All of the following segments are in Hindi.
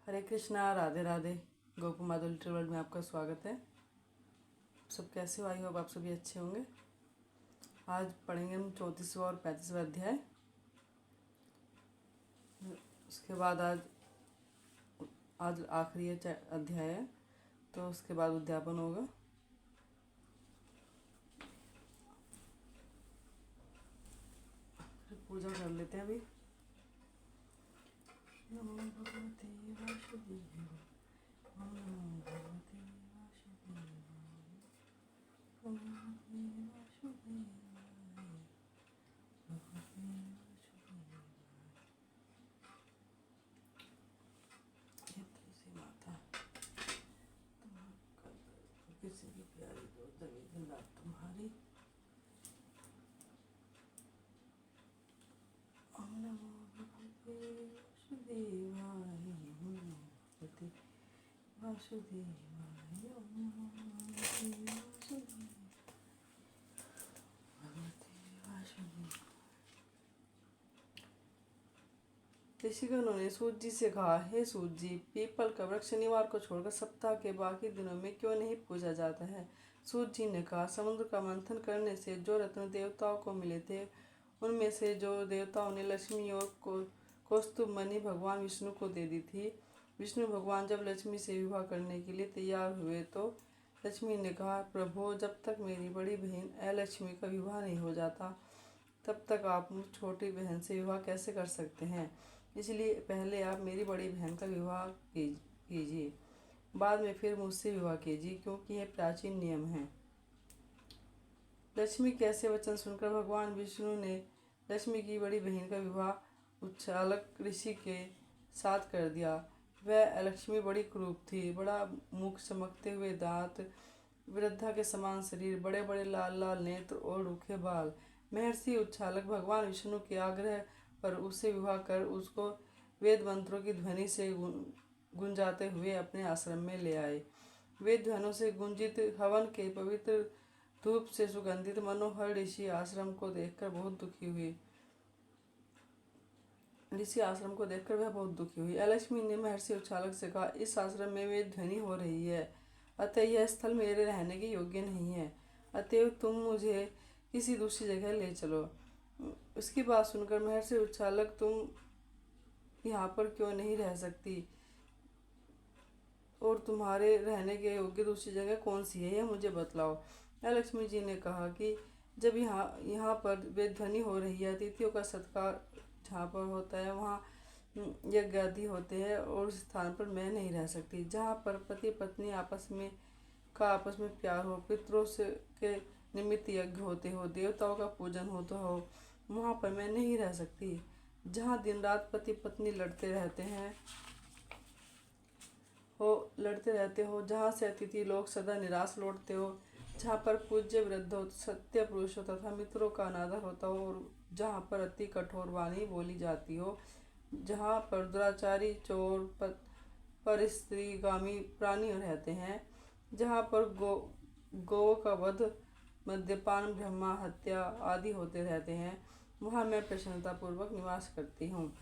हरे कृष्णा, राधे राधे। गोपू माधव लिटिल वर्ल्ड में आपका स्वागत है। सब कैसे हो? आई होप आप सभी अच्छे होंगे। आज पढ़ेंगे हम 34वां और 35वां अध्याय। उसके बाद आज आज आखिरी अध्याय है, तो उसके बाद उद्यापन होगा। फिर पूजा कर लेते हैं अभी। नमो भगवते वासुदेवाय, नमो भगवते वासुदेवाय, नमो भगवते वासुदेवाय, भगवते वासुदेवाय। हे तुलसी माता, किसी की प्यारी दो जगी दिन रात तुम्हारी। ओम नमो भगवते वासुदेवाय, नमो भगवते वासुदेवाय, ओम नमो भगवते वासुदेवाय, भगवते वासुदेवाय। ऋषिगणों ने सूत जी से कहा, हे सूत जी, पीपल का वृक्ष शनिवार को छोड़कर सप्ताह के बाकी दिनों में क्यों नहीं पूजा जाता है? सूत जी ने कहा, समुद्र का मंथन करने से जो रत्न देवताओं को मिले थे, उनमें से जो देवताओं ने लक्ष्मी और कौस्तुभ मणि भगवान विष्णु को दे दी थी। विष्णु भगवान जब लक्ष्मी से विवाह करने के लिए तैयार हुए तो लक्ष्मी ने कहा, प्रभु, जब तक मेरी बड़ी बहन अलक्ष्मी का विवाह नहीं हो जाता, तब तक आप मुझ छोटी बहन से विवाह कैसे कर सकते हैं? इसलिए पहले आप मेरी बड़ी बहन का विवाह कीजिए, बाद में फिर मुझसे विवाह कीजिए, क्योंकि यह प्राचीन नियम है। लक्ष्मी के ऐसे वचन सुनकर भगवान विष्णु ने लक्ष्मी की बड़ी बहन का विवाह उच्छालक ऋषि के साथ कर दिया। वह लक्ष्मी बड़ी क्रूप थी, बड़ा मुख, चमकते हुए दांत, वृद्धा के समान शरीर, बड़े बड़े लाल लाल नेत्र और रूखे बाल। महर्षि उच्छालक भगवान विष्णु के आग्रह पर उससे विवाह कर उसको वेद मंत्रों की ध्वनि से गुंजाते हुए अपने आश्रम में ले आए। वेद ध्वनों से गुंजित हवन के पवित्र धूप से सुगंधित मनोहर ऋषि आश्रम को देखकर बहुत दुखी हुई। वह बहुत दुखी हुई। अलक्ष्मी ने महर्षि उच्छालक से कहा, इस आश्रम में वेद ध्वनि हो रही है, अतः यह स्थल मेरे रहने के योग्य नहीं है। अतएव तुम मुझे किसी दूसरी जगह ले चलो। उसकी बात सुनकर महर्षि उच्छालक, तुम यहाँ पर क्यों नहीं रह सकती, और तुम्हारे रहने के योग्य दूसरी जगह कौन सी है, यह मुझे बतलाओ। लक्ष्मी जी ने कहा कि जब यहाँ पर वेदध्वनि हो रही है, अतिथियों का सत्कार जहाँ पर होता है वहाँ यज्ञ आदि होते हैं, और उस स्थान पर मैं नहीं रह सकती। जहाँ पर पति पत्नी आपस में प्यार हो, पितरों से के निमित्त यज्ञ होते हो, देवताओं का पूजन होता हो, वहाँ पर मैं नहीं रह सकती। जहाँ दिन रात पति पत्नी लड़ते रहते हो, जहाँ से अतिथि लोग सदा निराश लौटते हो, जहाँ पर पूज्य वृद्ध हो, सत्य पुरुषों तथा मित्रों का अनादर होता हो, और जहाँ पर अति कठोर वाणी बोली जाती हो, जहाँ पर दुराचारी, चोर, परिस्त्रीगामी प्राणी रहते हैं, जहाँ पर गौ का वध, मद्यपान, ब्रह्मा हत्या आदि होते रहते हैं, वहाँ मैं प्रसन्नतापूर्वक निवास करती हूँ।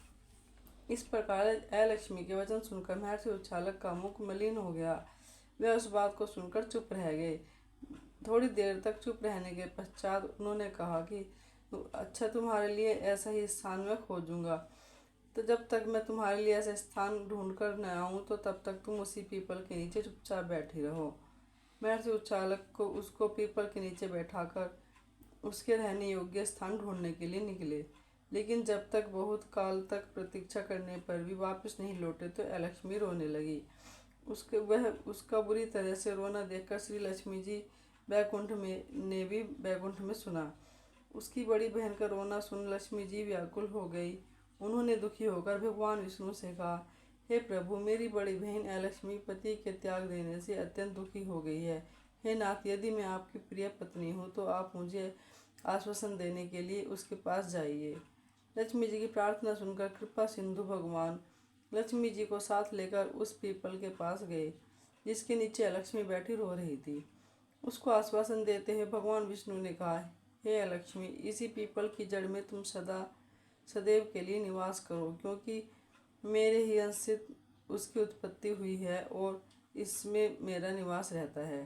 इस प्रकार अलक्ष्मी के वचन सुनकर महर्षि उच्छालक का मुख मलिन हो गया। वे उस बात को सुनकर चुप रह गए। थोड़ी देर तक चुप रहने के पश्चात उन्होंने कहा कि अच्छा, तुम्हारे लिए ऐसा ही स्थान मैं खोजूंगा, तो जब तक मैं तुम्हारे लिए ऐसा स्थान ढूंढ कर न आऊँ, तो तब तक तुम उसी पीपल के नीचे चुपचाप बैठी रहो। महर्षि उच्छालक को उसको पीपल के नीचे बैठाकर उसके रहने योग्य स्थान ढूंढने के लिए निकले, लेकिन जब तक बहुत काल तक प्रतीक्षा करने पर भी वापस नहीं लौटे तो अलक्ष्मी रोने लगी। उसका बुरी तरह से रोना देखकर श्री लक्ष्मी जी ने भी बैकुंठ में सुना। उसकी बड़ी बहन का रोना सुन लक्ष्मी जी व्याकुल हो गई। उन्होंने दुखी होकर भगवान विष्णु से कहा, हे प्रभु, मेरी बड़ी बहन अलक्ष्मी पति के त्याग देने से अत्यंत दुखी हो गई है। हे नाथ, यदि मैं आपकी प्रिय पत्नी हूँ तो आप मुझे आश्वासन देने के लिए उसके पास जाइए। लक्ष्मी जी की प्रार्थना सुनकर कृपा सिंधु भगवान लक्ष्मी जी को साथ लेकर उस पीपल के पास गए, जिसके नीचे अलक्ष्मी बैठी रो रही थी। उसको आश्वासन देते हुए भगवान विष्णु ने कहा, हे अलक्ष्मी, इसी पीपल की जड़ में तुम सदैव के लिए निवास करो, क्योंकि मेरे ही अंश से उसकी उत्पत्ति हुई है और इसमें मेरा निवास रहता है।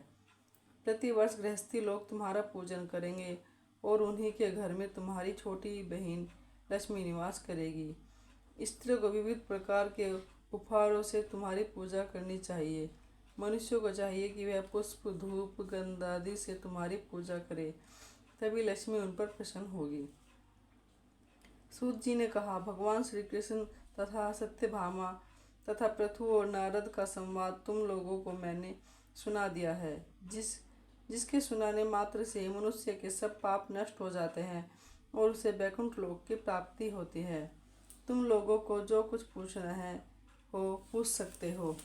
प्रतिवर्ष गृहस्थी लोग तुम्हारा पूजन करेंगे और उन्हीं के घर में तुम्हारी छोटी बहन लक्ष्मी निवास करेगी। स्त्रियों को विविध प्रकार के उपहारों से तुम्हारी पूजा करनी चाहिए। मनुष्यों को चाहिए कि वह पुष्प, धूप, गंध आदि से तुम्हारी पूजा करे, तभी लक्ष्मी उन पर प्रसन्न होगी। सूत जी ने कहा, भगवान श्री कृष्ण तथा सत्यभामा तथा पृथु और नारद का संवाद तुम लोगों को मैंने सुना दिया है। जिसके सुनाने मात्र से मनुष्य के सब पाप नष्ट हो जाते हैं और उसे वैकुंठ लोक की प्राप्ति होती है। तुम लोगों को जो कुछ पूछना है वो पूछ सकते हो।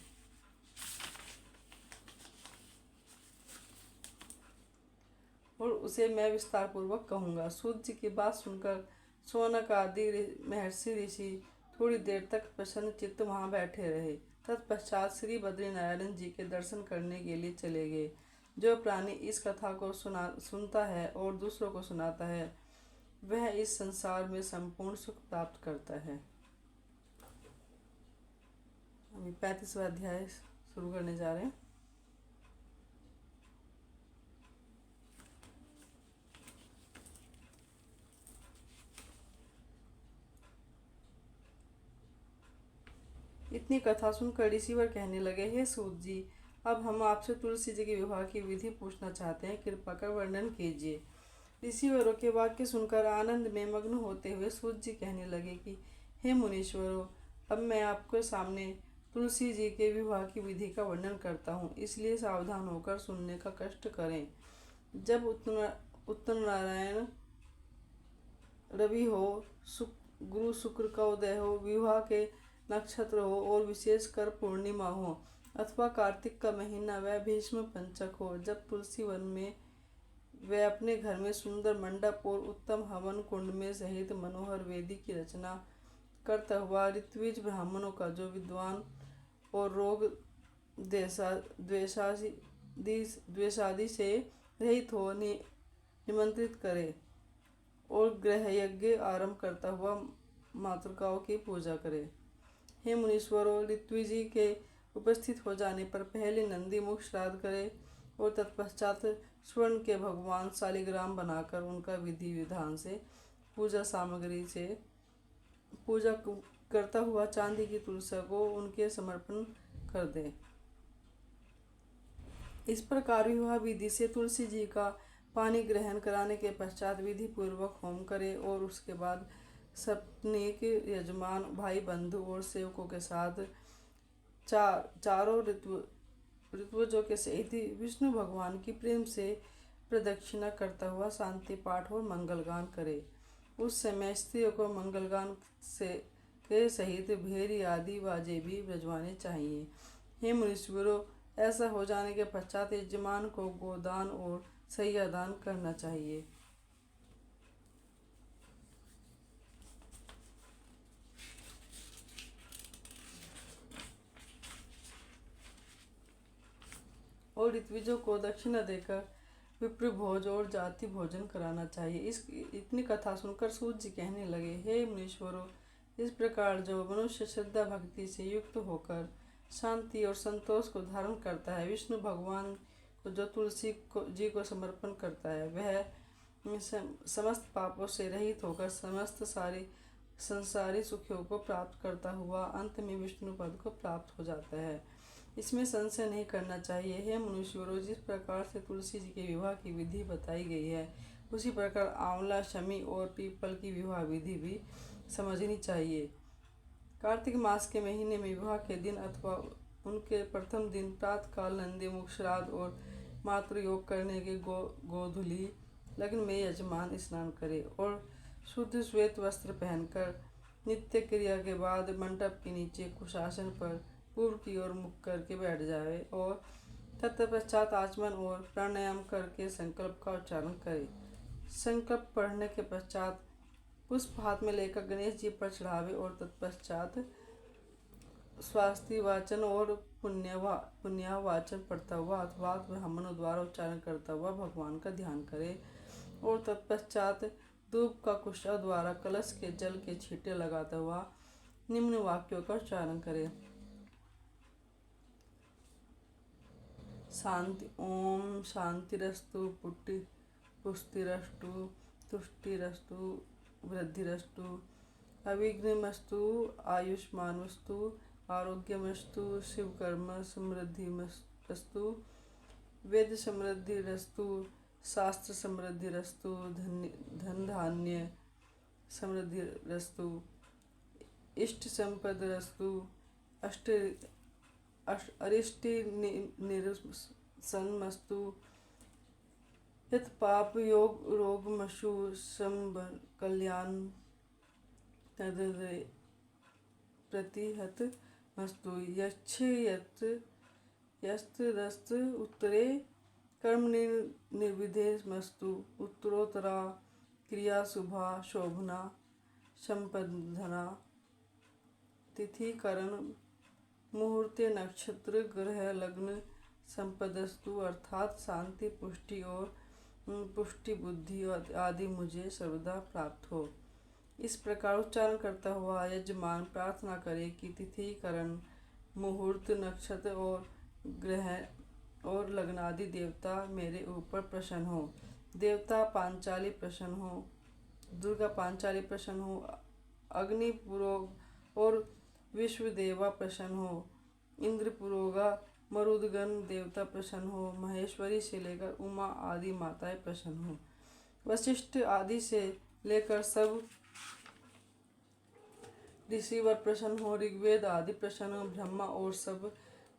और उसे मैं विस्तार पूर्वक कहूँगा। सूत जी की बात सुनकर शौनक आदि महर्षि ऋषि थोड़ी देर तक प्रसन्न चित्त वहाँ बैठे रहे। तत्पश्चात श्री बद्रीनारायण जी के दर्शन करने के लिए चले गए। जो प्राणी इस कथा को सुनता है और दूसरों को सुनाता है, वह इस संसार में संपूर्ण सुख प्राप्त करता है। अभी 35वां अध्याय शुरू करने जा रहे हैं। इतनी कथा सुनकर ऋषिवर कहने लगे, हे सूत जी, अब हम आपसे तुलसी जी के विवाह की विधि पूछना चाहते हैं, कृपा कर वर्णन कीजिए। ऋषिवरों के वाक्य सुनकर आनंद में मग्न होते हुए सूत जी कहने लगे कि हे मुनीश्वरों, अब मैं आपके सामने तुलसी जी के विवाह की विधि का वर्णन करता हूँ, इसलिए सावधान होकर सुनने का कष्ट करें। जब उत्तर नारायण रवि हो, गुरु शुक्र का उदय हो, विवाह के नक्षत्र हो और विशेषकर पूर्णिमा हो अथवा कार्तिक का महीना व भीष्म पंचक हो, जब तुलसी वन में वे अपने घर में सुंदर मंडप और उत्तम हवन कुंड में सहित मनोहर वेदी की रचना करता हुआ ऋत्विज ब्राह्मणों का जो विद्वान और रोग द्वेषादि से रहित हो निमंत्रित करे और गृह यज्ञ आरंभ करता हुआ मातृकाओं की पूजा करे। हे मुनीश्वरों, ऋत्विजी के उपस्थित हो जाने पर पहले नंदी मुख श्राद्ध करे और तत्पश्चात स्वर्ण के भगवान शालिग्राम बनाकर उनका विधि विधान से पूजा सामग्री से पूजा करता हुआ चांदी की तुलसी को उनके समर्पण कर दे। इस प्रकार विवाह विधि से तुलसी जी का पानी ग्रहण कराने के पश्चात विधि पूर्वक होम करे और उसके बाद सपत्नीक, यजमान, भाई बंधु और सेवकों के साथ चारों ऋत्विजों के सहित विष्णु भगवान की प्रेम से प्रदक्षिणा करता हुआ शांति पाठ और मंगलगान करे। उस समय स्त्रियों को मंगलगान के सहित भेरी आदि बाजे भी बजवाने चाहिए। हे मुनीश्वरों, ऐसा हो जाने के पश्चात यजमान को गोदान और सह्यादान करना चाहिए। और ऋत्विजों को दक्षिणा देकर विप्र भोज और जाति भोजन कराना चाहिए। इतनी कथा सुनकर सूत जी कहने लगे, हे मुनीश्वरों, इस प्रकार जो मनुष्य श्रद्धा भक्ति से युक्त होकर शांति और संतोष को धारण करता है, विष्णु भगवान को जो तुलसी जी को समर्पण करता है, वह समस्त पापों से रहित होकर समस्त सारी संसारी सुखों को प्राप्त करता हुआ अंत में विष्णु पद को प्राप्त हो जाता है। इसमें संशय नहीं करना चाहिए। हे मनुष्यों, जिस प्रकार से तुलसी जी के विवाह की विधि बताई गई है, उसी प्रकार आंवला, शमी और पीपल की विवाह विधि भी समझनी चाहिए। कार्तिक मास के महीने में विवाह के दिन अथवा उनके प्रथम दिन प्रातःकाल नंदी मुख श्राद्ध और मातृयोग करने के गोधूली लग्न में यजमान स्नान करे और शुद्ध श्वेत वस्त्र पहनकर नित्य क्रिया के बाद मंडप के नीचे कुशासन पर पूर्व की ओर मुख करके बैठ जाए और तत्पश्चात आचमन और प्राणायाम करके संकल्प का उच्चारण करे। संकल्प पढ़ने के पश्चात पुष्प हाथ में लेकर गणेश जी पर चढ़ावे और तत्पश्चात स्वास्ति वाचन और पुण्यावाचन पढ़ता हुआ अथवा ब्राह्मणों द्वारा उच्चारण करता हुआ भगवान का ध्यान करे और तत्पश्चात धूप का कुशा द्वारा कलश के जल के छींटे लगाता हुआ निम्न वाक्यों का उच्चारण करे। शांति। ओम शांतिरस्तु पुष्टिरस्तु तुष्टिरस्तु वृद्धिरस्तु अविघ्नमस्तु आयुष्मानस्तु आरोग्यमस्तु शिवकर्म समृद्धिमस्तु वेद समृद्धिरस्तु शास्त्र समृद्धिरस्तु धन धान्य समृद्धिरस्तु इष्ट संपदरस्तु अष्ट अरिष्टि निरसनमस्तु यत पाप योग रोगमशु संब कल्याण तद प्रतिहत मस्तु यच्छ यत यस्त दस्त उत्तरे कर्म निर्विधे मस्तु उत्तरोत्तरा क्रिया शुभा शोभना संपन्ना तिथि करण मुहूर्ते नक्षत्र ग्रह लग्न संपदस्तु अर्थात शांति पुष्टि और पुष्टि बुद्धि आदि मुझे सर्वदा प्राप्त हो। इस प्रकार उच्चारण करता हुआ यजमान प्रार्थना करे कि तिथि करण मुहूर्त नक्षत्र और ग्रह और लग्न आदि देवता मेरे ऊपर प्रसन्न हो। देवता पांचाली प्रसन्न हो, दुर्गा पांचाली प्रसन्न हो, अग्नि पुरोग और विश्वदेवा प्रसन्न हो, इंद्र पुरोगा मरुदगण देवता प्रसन्न हो, महेश्वरी से लेकर उमा आदि माताएं प्रसन्न हो, वशिष्ठ आदि से लेकर सब ऋषिवर प्रसन्न हो, ऋग्वेद आदि प्रसन्न हो, ब्रह्मा और सब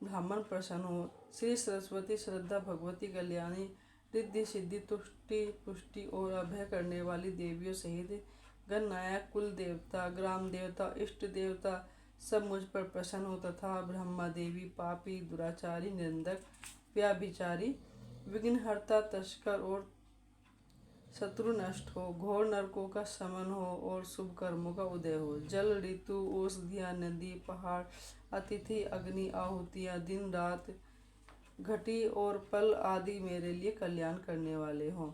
ब्राह्मण प्रसन्न हो, श्री सरस्वती श्रद्धा भगवती कल्याणी रिद्धि सिद्धि तुष्टि पुष्टि और अभय करने वाली देवियों सहित गणनायक कुल देवता ग्राम देवता इष्ट देवता सब मुझ पर प्रसन्न हो तथा ब्रह्मा देवी पापी दुराचारी निंदक व्याभिचारी विघ्नहर्ता तस्कर और शत्रु नष्ट हो, घोर नरकों का शमन हो और शुभ कर्मों का उदय हो। जल ऋतु औषधियाँ नदी पहाड़ अतिथि अग्नि आहुतियाँ दिन रात घटी और पल आदि मेरे लिए कल्याण करने वाले हों।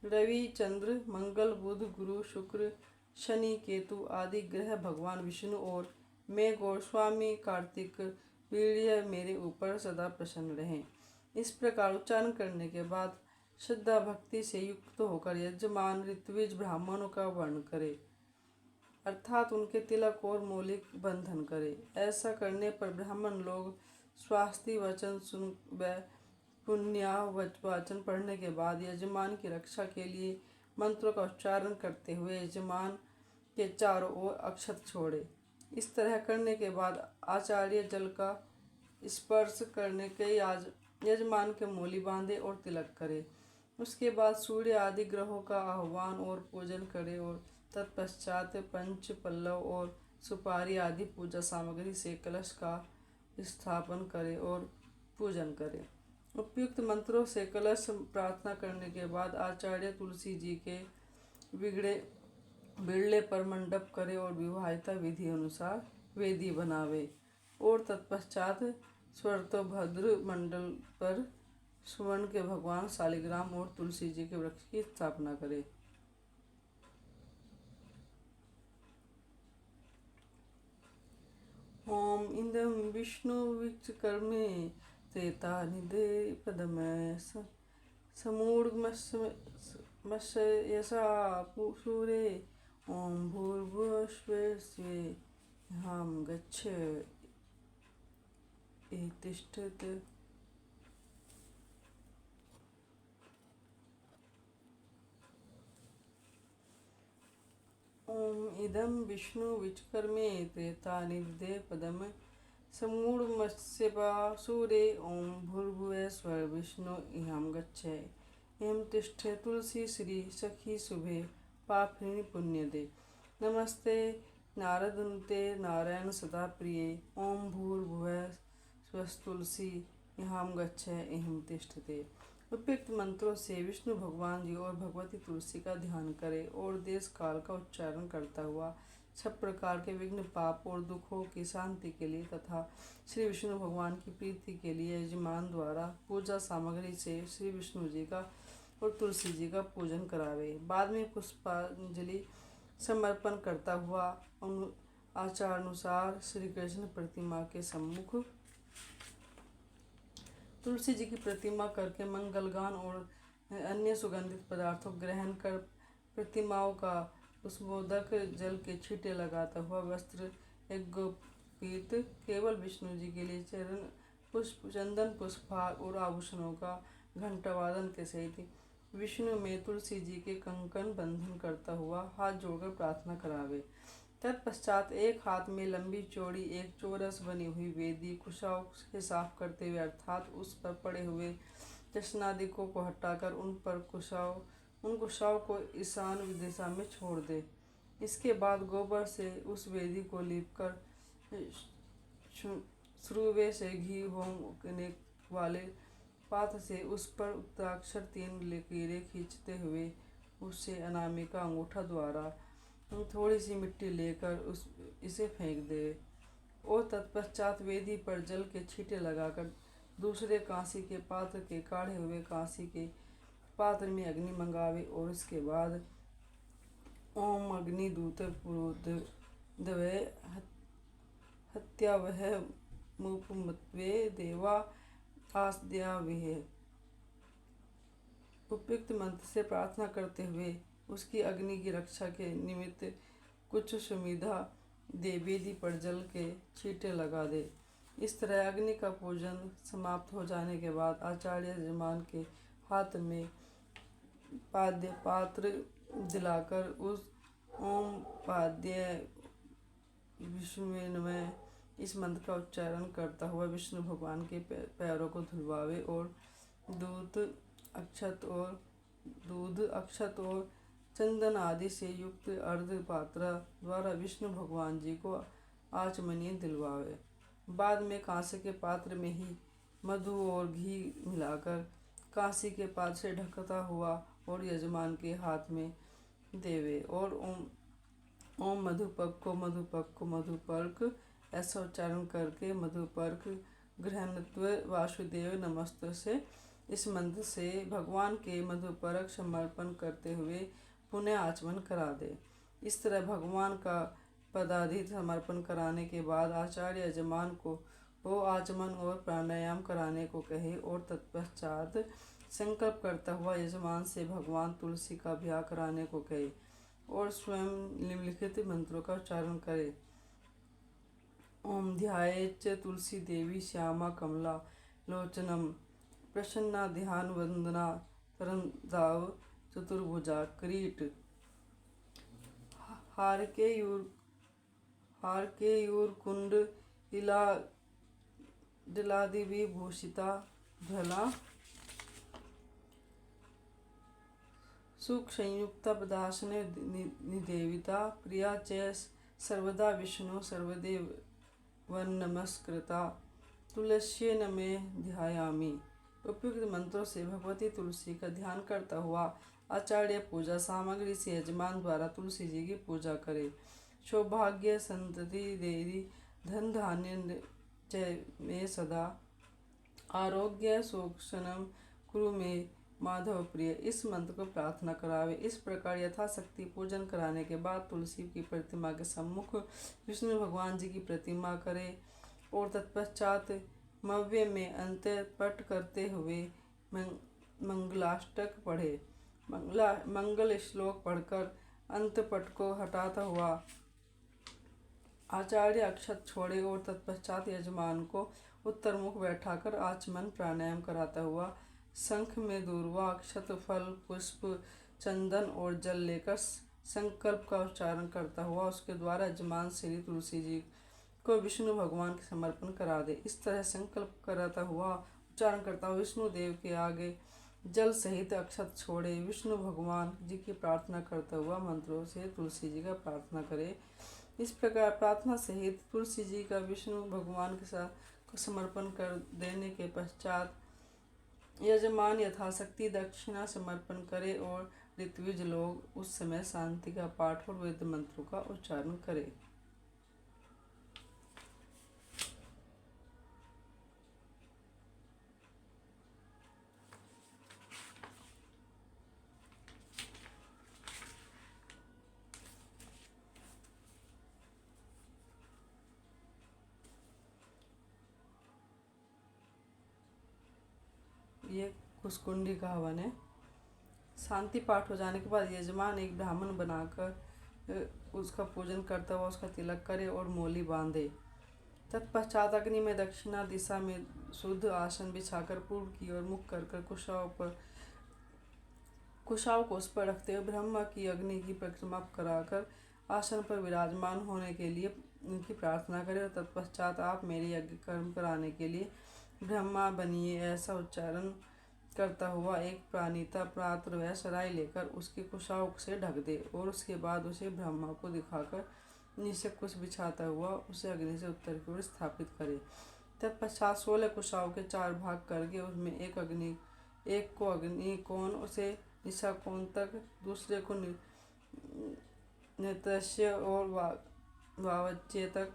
रवि चंद्र मंगल बुध गुरु शुक्र शनि केतु आदि ग्रह भगवान विष्णु और मेघ और स्वामी कार्तिक वीर्य मेरे ऊपर सदा प्रसन्न रहें। इस प्रकार उच्चारण करने के बाद श्रद्धा भक्ति से युक्त होकर यजमान ऋत्विज ब्राह्मणों का वर्ण करे अर्थात उनके तिलक और मौलिक बंधन करे। ऐसा करने पर ब्राह्मण लोग स्वास्थ्य वचन सुन व पुण्य वाचन पढ़ने के बाद यजमान की रक्षा के लिए मंत्रों का उच्चारण करते हुए यजमान के चारों ओर अक्षत छोड़े। इस तरह करने के बाद आचार्य जल का स्पर्श करने के यजमान के मूली बांधे और तिलक करे। उसके बाद सूर्य आदि ग्रहों का आह्वान और पूजन करे और तत्पश्चात पंच पल्लव और सुपारी आदि पूजा सामग्री से कलश का स्थापन करे और पूजन करे। उपयुक्त मंत्रों से कलश प्रार्थना करने के बाद आचार्य तुलसी जी के बिड़ले पर मंडप करे और विवाहिता विधि अनुसार वेदी बनावे और तत्पश्चात स्वर्तभद्र मंडल पर स्वर्ण के भगवान शालिग्राम और तुलसी जी के वृक्ष की स्थापना करे। ओम इंदम विष्णु विचकर्मे त्रेतानिधे पदमय समूढ़मस्यसा सूरे ओम भूर्भुवस्वेहां गच्छ तिष्ठत। ओम इदं विष्णु विचकर्मे त्रेतानिधे पदम समूढ़मस्यसा सूरे ओम भूर्भुवस्व विष्णु इहां गच्छ एम तिष्ठे तुलसी श्री सखी शुभे पापिनी पुण्यदे नमस्ते नारदनुते नारायण सदा प्रिये ओम भूर्भुवः स्वस्तुलसी इहां गच्छ इहं तिष्ठते। उपयुक्त मंत्रों से विष्णु भगवान जी और भगवती तुलसी का ध्यान करे और देश काल का उच्चारण करता हुआ सब प्रकार के विघ्न पाप और दुखों की शांति के लिए तथा श्री विष्णु भगवान की प्रीति के लिए यजमान द्वारा पूजा सामग्री से श्री विष्णु जी का और तुलसी जी का पूजन करावे। बाद में पुष्पांजलि समर्पण करता हुआ आचारानुसार श्री कृष्ण प्रतिमा के सम्मुख तुलसी जी की प्रतिमा करके मंगलगान और अन्य सुगंधित पदार्थों ग्रहण कर प्रतिमाओं का उष्मोदक जल के छींटे लगाता हुआ वस्त्र एक गोपीत केवल विष्णु जी के लिए चरण पुष्प चंदन पुष्पहार और आभूषणों का घंटावादन के सहित विष्णु में तुलसी जी के कंकण बंधन करता हुआ हाथ जोड़कर प्रार्थना करावे। तत्पश्चात एक हाथ में लंबी चौड़ी एक चौरस बनी हुई वेदी कुशाओं से साफ करते हुए अर्थात उस पर पड़े हुए चशनादिकों को हटाकर उन कुशाओं को ईशान दिशा में छोड़ दे। इसके बाद गोबर से उस वेदी को लीपकर श्रुवे से घी होम करने वाले पात्र से उस पर उत्तराक्षर 3 लकीरें खींचते हुए उससे अनामिका अंगूठा द्वारा थोड़ी सी मिट्टी लेकर इसे फेंक दे और तत्पश्चात वेदी पर जल के छींटे लगाकर दूसरे कांसी के पात्र के काढ़े हुए कांसी के पात्र में अग्नि मंगावे और इसके बाद ओम अग्निदूत पुरोदवे हत्यावह मुपमत्वे देवा आस्द्यावह उपयुक्त मंत्र से प्रार्थना करते हुए उसकी अग्नि की रक्षा के निमित्त कुछ सुविधा दे वेदी पर जल के छींटे लगा दे। इस तरह अग्नि का पूजन समाप्त हो जाने के बाद आचार्य यजमान के हाथ में पाद्य पात्र दिलाकर उस ओम पाद्य विष्णुवे नमः इस मंत्र का उच्चारण करता हुआ विष्णु भगवान के पैरों को धुलवावे और दूध अक्षत और चंदन आदि से युक्त अर्ध पात्र द्वारा विष्णु भगवान जी को आचमनीय दिलवावे। बाद में कांसे के पात्र में ही मधु और घी मिलाकर कांसी के पात्र से ढकता हुआ और यजमान के हाथ में देवे और ओम मधुपक्को मधुपर्क ऐसा उच्चारण करके मधुपर्क गृहणत्व वासुदेव नमस्ते से इस मंत्र से भगवान के मधुपर्क समर्पण करते हुए पुनः आचमन करा दे। इस तरह भगवान का पदाधिक समर्पण कराने के बाद आचार्य यजमान को वो आचमन और प्राणायाम कराने को कहे और तत्पश्चात संकल्प करता हुआ यजमान से भगवान तुलसी का ब्याह कराने को कहे और स्वयं निम्नलिखित मंत्रों का उच्चारण करे। ओम ध्यायेच्च तुलसी देवी श्यामा कमला लोचनम प्रसन्ना ध्यान वंदना तरंदाव चतुर्भुजा क्रीट हार के यूर कुंड इला विभूषिता भला सुख संयुक्ता पदासन निदेविता प्रिया च सर्वदा विष्णु सर्वदेव नमस्कृता तुलस्य नमे ध्यायामि। उपयुक्त मंत्रों से भगवती तुलसी का ध्यान करता हुआ आचार्य पूजा सामग्री से यजमान द्वारा तुलसी जी की पूजा करे। सौभाग्य संतति देवी धन धान्य में सदा आरोग्य सोक्षणम कुरु में माधव प्रिय इस मंत्र को प्रार्थना करावे। इस प्रकार यथाशक्ति पूजन कराने के बाद तुलसी की प्रतिमा के सम्मुख विष्णु भगवान जी की प्रतिमा करे और तत्पश्चात मव्य में अंत पट करते हुए मंगलाष्टक पढ़े। मंगल श्लोक पढ़कर अंत पट को हटाता हुआ आचार्य अक्षत छोड़े और तत्पश्चात यजमान को उत्तर मुख बैठाकर आचमन प्राणायाम कराता हुआ शंख में दूर्वा अक्षत फल पुष्प चंदन और जल लेकर संकल्प का उच्चारण करता हुआ उसके द्वारा यजमान श्री तुलसी जी को विष्णु भगवान के समर्पण करा दे। इस तरह संकल्प कराता हुआ उच्चारण करता हुआ विष्णु देव के आगे जल सहित अक्षत छोड़े विष्णु भगवान जी की प्रार्थना करता हुआ मंत्रों से तुलसी जी का प्रार्थना करे। इस प्रकार प्रार्थना सहित तुलसी जी का विष्णु भगवान के साथ समर्पण कर देने के पश्चात यजमान यथाशक्ति दक्षिणा समर्पण करे और ऋत्विज लोग उस समय शांति का पाठ और वेद मंत्रों का उच्चारण करें। ये कुसकुंडी का हवन है। शांति पाठ हो जाने के बाद यजमान एक ब्राह्मण बनाकर उसका पूजन करता हुआ उसका तिलक करे और मोली बांधे। तत्पश्चात अग्नि में दक्षिणा दिशा में शुद्ध आसन बिछाकर पूर्व की ओर मुख कर कुशाव को उस पर रखते हुए ब्रह्मा की अग्नि की परिक्रमा कराकर आसन पर विराजमान होने के लिए उनकी प्रार्थना करें और तत्पश्चात आप मेरे यज्ञ कर्म कराने के लिए ब्रह्मा बनिए ऐसा उच्चारण करता हुआ एक प्राणिता पात्र व सराय लेकर उसके कुशाव से ढक दे और उसके बाद उसे ब्रह्मा को दिखाकर नीचे कुछ बिछाता हुआ उसे अग्नि से उत्तर की ओर स्थापित करे। तत्पश्चात 16 कुशाव के 4 भाग करके उसमें एक को अग्नि कोण से निशा कोण तक, दूसरे को नैतृष्य और वावच्य तक,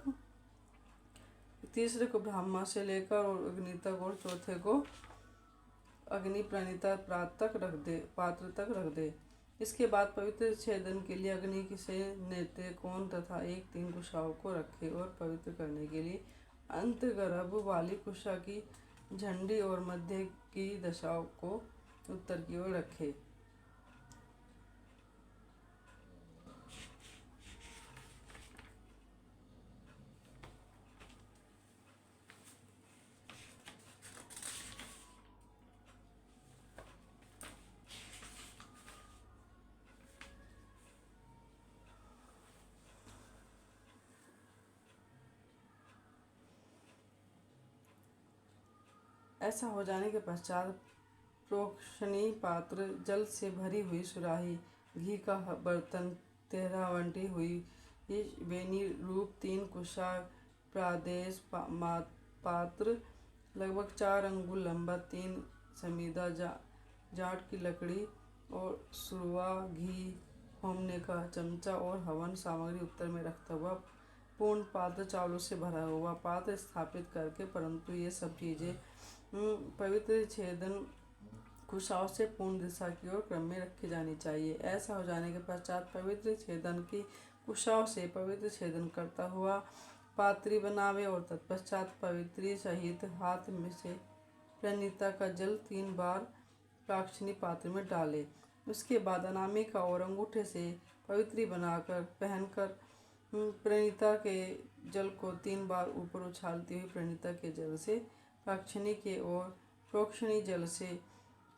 तीसरे को ब्रह्मा से लेकर और अग्नि तक और चौथे को अग्नि प्रणीता पात्र तक रख दे। इसके बाद पवित्र छेदन के लिए अग्नि से नेत्र कोण तथा 1-3 कुशाओं को रखे और पवित्र करने के लिए अंतर्गर्भ वाली कुशा की झंडी और मध्य की दशाओं को उत्तर की ओर रखे। ऐसा हो जाने के पश्चात प्रोक्षणी पात्र, जल से भरी हुई सुराही, घी का बर्तन, 13 बंटी हुई बेनी रूप 3 कुशा प्रादेश पात्र, लगभग 4 अंगुल लंबा 3 समीदा जाट की लकड़ी और सुरवा, घी होमने का चमचा और हवन सामग्री उत्तर में रखता हुआ पूर्ण पात्र चावलों से भरा हुआ पात्र स्थापित करके, परंतु ये सब चीज़ें पवित्र छेदन कुशाओं से पूर्ण दिशा की ओर क्रम में रखी जानी चाहिए। ऐसा हो जाने के पश्चात पवित्र छेदन की कुशाओं से पवित्र छेदन करता हुआ पात्री बनावे और तत्पश्चात पवित्री सहित हाथ में से प्रणीता का जल 3 बार प्राक्षणी पात्र में डाले। उसके बाद अनामिका और अंगूठे से पवित्री बनाकर पहनकर प्रणीता के जल को 3 बार ऊपर उछालती हुई प्रणीता के जल से प्राक्षणी के और प्रोक्षणी जल से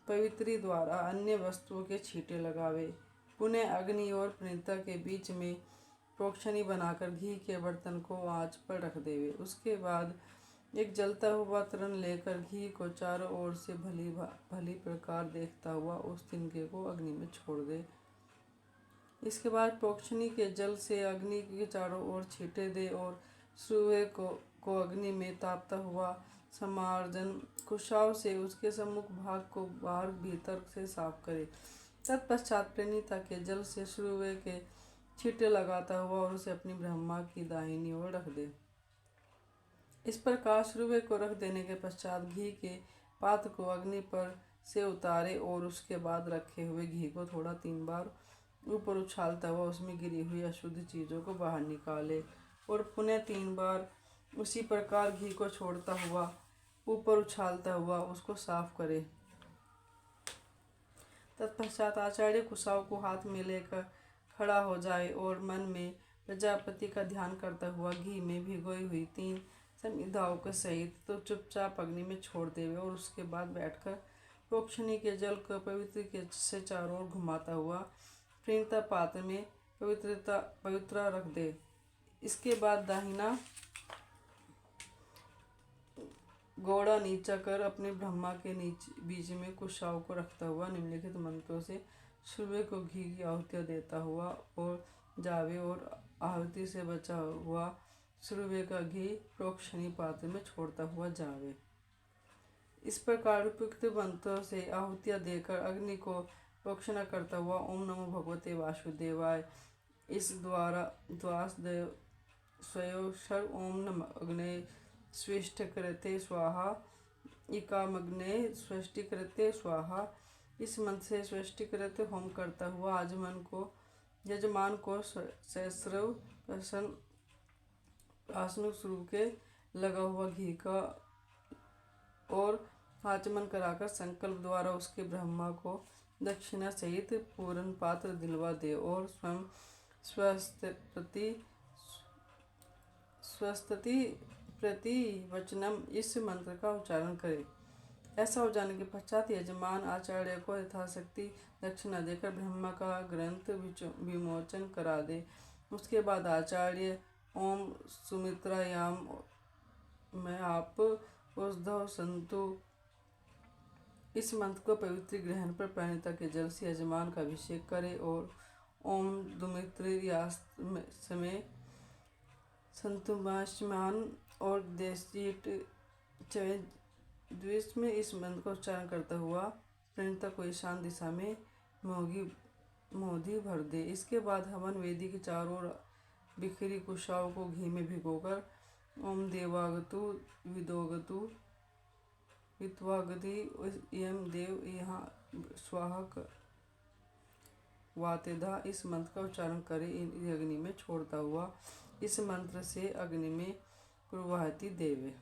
पवित्री द्वारा अन्य वस्तुओं के छींटे लगावे। पुनः अग्नि और प्रणीता के बीच में प्रोक्षणी बनाकर घी के बर्तन को आंच पर रख देवे। उसके बाद एक जलता हुआ तरण लेकर घी को चारों ओर से भली प्रकार देखता हुआ उस तिनके को अग्नि में छोड़ दे। इसके बाद प्रोक्षणी के जल से अग्नि के चारों ओर छींटे दे और सुए को अग्नि में तापता हुआ समार्जन कुशाव से उसके सम्मुख भाग को बाहर भीतर से साफ करे। तत्पश्चात प्रणीता के जल से सुए के छींटे लगाता हुआ और उसे अपनी ब्रह्मा की दाहिनी ओर रख दे। इस प्रकार सुए को रख देने के पश्चात घी के पात्र को अग्नि पर से उतारे और उसके बाद रखे हुए घी को थोड़ा 3 बार ऊपर उछालता हुआ उसमें गिरी हुई अशुद्ध चीज़ों को बाहर निकाले और पुनः 3 बार उसी प्रकार घी को छोड़ता हुआ ऊपर उछालता हुआ उसको साफ करे। तत्पश्चात आचार्य कुशाव को हाथ में लेकर खड़ा हो जाए और मन में प्रजापति का ध्यान करता हुआ घी में भिगोई हुई 3 समिधाओं के सहित तो चुपचाप अग्नि में छोड़ देवे और उसके बाद बैठकर प्रोक्षणी के जल को पवित्र के से चारों ओर घुमाता हुआ प्रणीता पात्र में पवित्रा रख दे। इसके बाद दाहिना गोड़ा नीचा कर अपने ब्रह्मा के बीच में कुशाव को रखता हुआ निम्नलिखित मंत्रों से सूर्य को घी की आहुतियाँ देता हुआ और जावे और आहुति से बचा हुआ सूर्य का घी प्रोक्षणी पात्र में छोड़ता हुआ जावे। इस प्रकार उपयुक्त मंत्रों से आहुतियाँ देकर अग्नि को प्रोक्षण करता हुआ ओम नमो भगवते वासुदेवाय इस द्वारा द्वासदेव स्वयोक्षर ओम नम अग्ने स्विष्ट कृते स्वाहा इकामग्ने स्वष्टि कृते स्वाहा इस मंत्र से स्वष्टि कृते होम करता हुआ यजमान को सहस्रव प्रसन्न आसन स्वरूप के लगा हुआ घी का और आचमन कराकर संकल्प द्वारा उसके ब्रह्मा को दक्षिणा सहित पूर्ण पात्र दिलवा दे और स्वयं स्वस्ति प्रति वचनम इस मंत्र का उच्चारण करे। ऐसा हो जाने के पश्चात यजमान आचार्य को यथाशक्ति दक्षिणा देकर ब्रह्मा का ग्रंथ विमोचन करा दे। उसके बाद आचार्य ओम सुमित्रायाम में आप उद्धव संतु इस मंत्र को पवित्र ग्रहण पर प्रणीता के जल से यजमान का अभिषेक करे और ओम दुमित्रियास्तमे संतुमाश्मान और देशीट द्विष में इस मंत्र का उच्चारण करता हुआ प्रणीता को ईशान दिशा में मोदी भर दे। इसके बाद हवन वेदी के चारों ओर बिखरी कुशाओं को घी में भिगोकर ओम देवागतु विदोगतु वित्वागति यम देव यहाँ स्वाहक वातेदा इस मंत्र का उच्चारण करे अग्नि में छोड़ता हुआ इस मंत्र से अग्नि में प्रवाहित देवे।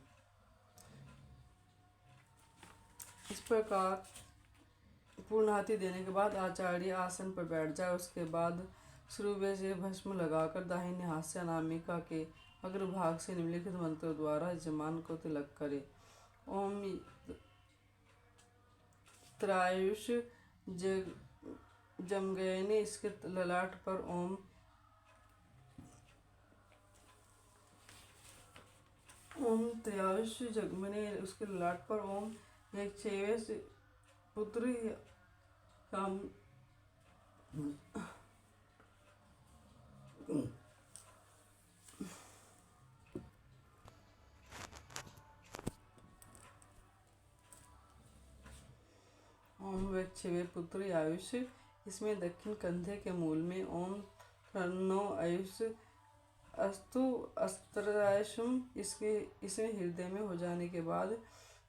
इस प्रकार पूर्णाहुति देने के बाद आचार्य आसन पर बैठ जाए। उसके बाद सुरुवे से भस्म लगाकर दाहिने हाथ से अनामिका के अग्रभाग से निम्नलिखित मंत्रों द्वारा यजमान को तिलक करे। ओम त्रायुष जमगयने इसके ललाट पर ओम त्रयायुष जगमने उसके ललाट पर ओम एक चेवेश पुत्र काम ओम वक्षवे पुत्र आयुष इसमें दक्षिण कंधे के मूल में ओम तन्नो आयुष अस्तु अस्त्रायुषम इसमें हृदय में हो जाने के बाद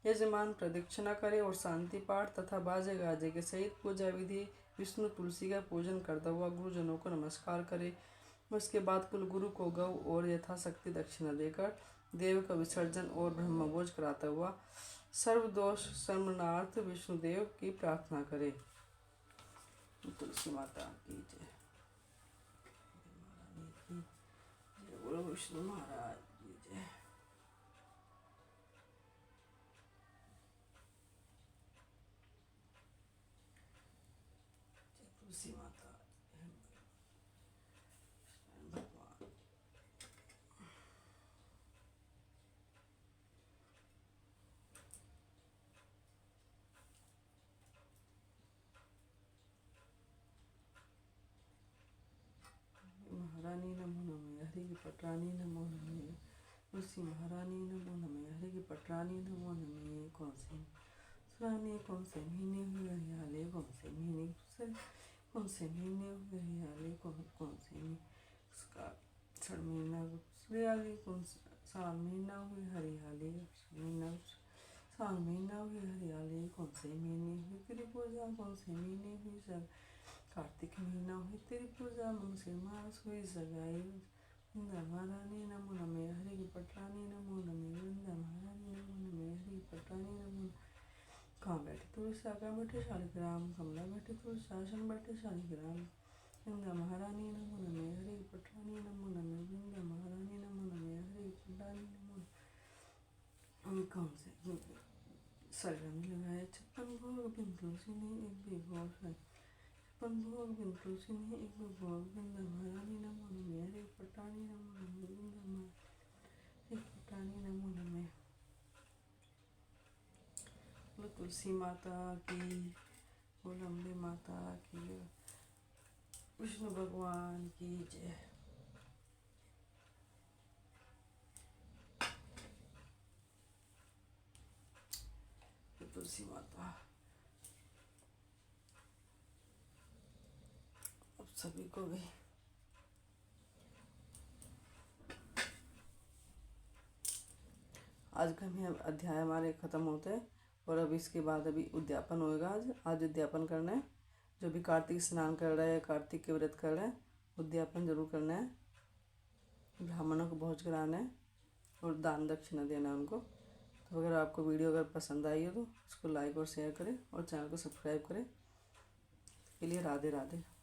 यजमान प्रदक्षिणा करे और शांति पाठ तथा बाजे गाजे के सहित पूजा विधि विष्णु तुलसी का पूजन करता हुआ गुरुजनों को नमस्कार करे। उसके बाद कुल गुरु को गौ और यथाशक्ति दक्षिणा देकर देव का विसर्जन और ब्रह्मभोज कराता हुआ सर्वदोष शमनार्थ विष्णुदेव की प्रार्थना करे। तुलसी माता की जय। बोलो विष्णु महाराज की जय। तुलसी माता भगवान। महारानी नमो नमः हरि की पटरानी नमो नमः तुलसी महारानी नमो नमः हरि की पटरानी नमो नमः कौन से सुरानी कौन से महीने हुए हरियाले कौन से महीने हुए हरियाले कौन से उसका 6 महीना हरियाली कौन सा महीना हुए हरियाली 7 महीना हुए हरियाली कौन से महीने हुई तेरी पूजा कौन से महीने हुई सब कार्तिक महीना हुई तेरी पूजा मन से मास हुई सगाई वृंदा महारानी नमो नमः हरि की पटरानी नमो नमः वृंदा महारानी नमो नमः हरि की पटरानी नमो कहाँ बैठे तुलसी आगा बैठे शालिग्राम कमला बैठे तुलसी आसन बैठे शालिग्राम वृंदा महारानी नमो नमः हरि की पटरानी नमो नमः वृंदा महारानी नमो नमः हरि की पटरानी नमो कौन से सरगम लगाए 56 भोग बिन तुलसी ने एक भी भोग 56 भोग बिन तुलसी ने एक भी भोग वृंदा महारानी नमो नमः हरि की पटरानी नमो नमः वृंदा महारानी पटरानी नमो नमः। तुलसी माता की बोल अम्बे माता की विष्णु भगवान की जय। तुलसी माता अब सभी को भी आज का भी अध्याय हमारे खत्म होते हैं और अब इसके बाद अभी उद्यापन होएगा। आज उद्यापन करना है। जो भी कार्तिक स्नान कर रहे हैं कार्तिक के व्रत कर रहे हैं उद्यापन जरूर करना है। ब्राह्मणों को भोज कराना है और दान दक्षिणा देना है उनको। तो अगर आपको वीडियो अगर पसंद आई हो तो उसको लाइक और शेयर करें और चैनल को सब्सक्राइब करें। के लिए राधे राधे।